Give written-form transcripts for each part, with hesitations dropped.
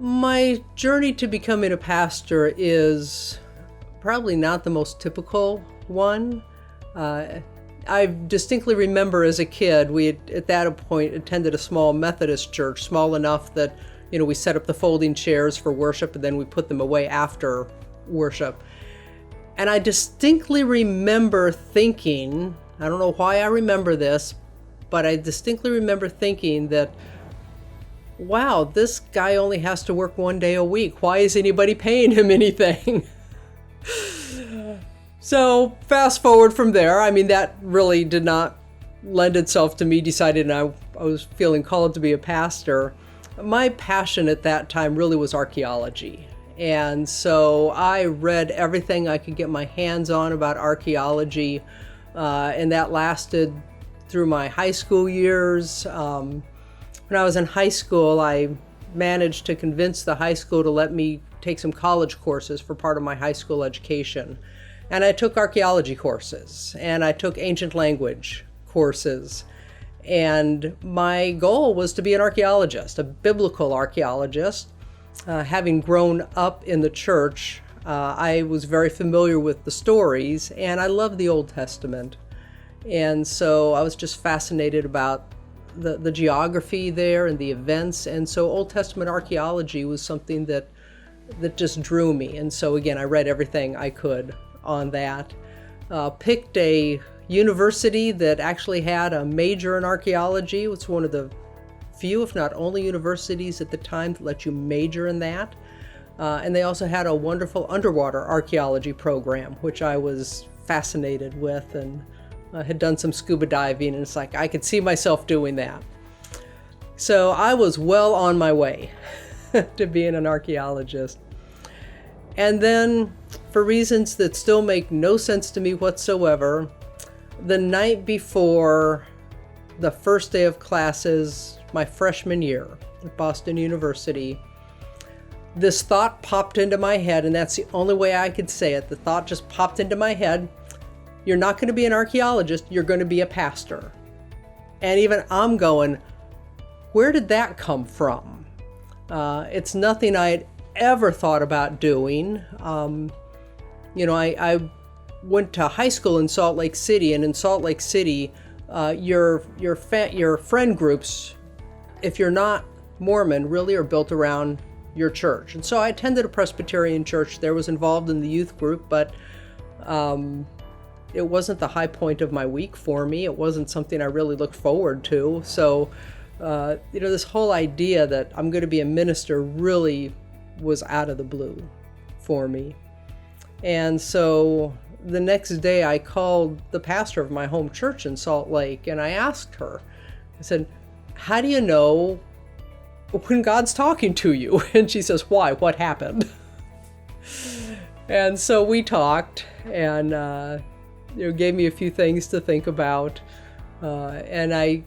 My journey to becoming a pastor is probably not the most typical one. I distinctly remember as a kid, we had, at that point, attended a small Methodist church, small enough that, we set up the folding chairs for worship and then we put them away after worship. And I distinctly remember thinking, I don't know why I remember this, but I distinctly remember thinking that, wow, this guy only has to work 1 day a week. Why is anybody paying him anything? So fast forward from there, that really did not lend itself to me deciding I was feeling called to be a pastor. My passion at that time really was archaeology. And so I read everything I could get my hands on about archaeology, and that lasted through my high school years. When I was in high school, I managed to convince the high school to let me take some college courses for part of my high school education. And I took archaeology courses, and I took ancient language courses. And my goal was to be an archaeologist, a biblical archaeologist. Having grown up in the church, I was very familiar with the stories, and I loved the Old Testament. And so I was just fascinated about the geography there and the events. And so Old Testament archaeology was something that just drew me. And so again, I read everything I could on that. Picked a university that actually had a major in archaeology. It was one of the few, if not only, universities at the time that let you major in that. And they also had a wonderful underwater archaeology program, which I was fascinated with, and had done some scuba diving, and it's like I could see myself doing that. So I was well on my way to being an archaeologist. And then, for reasons that still make no sense to me whatsoever, the night before the first day of classes, my freshman year at Boston University, this thought popped into my head, and that's the only way I could say it. The thought just popped into my head: you're not going to be an archaeologist, you're going to be a pastor. And even I'm going, where did that come from? It's nothing I had ever thought about doing. I went to high school in Salt Lake City, and in Salt Lake City, your friend groups, if you're not Mormon, really are built around your church. And so I attended a Presbyterian church there, was involved in the youth group, but it wasn't the high point of my week for me. It wasn't something I really looked forward to. So, this whole idea that I'm going to be a minister really was out of the blue for me. And so the next day I called the pastor of my home church in Salt Lake, and I asked her, I said, how do you know when God's talking to you? And she says, why? What happened? And so we talked, and gave me a few things to think about, and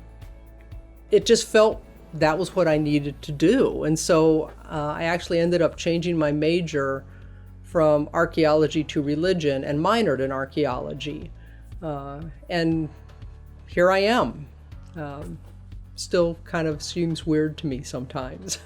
it just felt that was what I needed to do. And so I actually ended up changing my major from archaeology to religion and minored in archaeology. And here I am. Still kind of seems weird to me sometimes.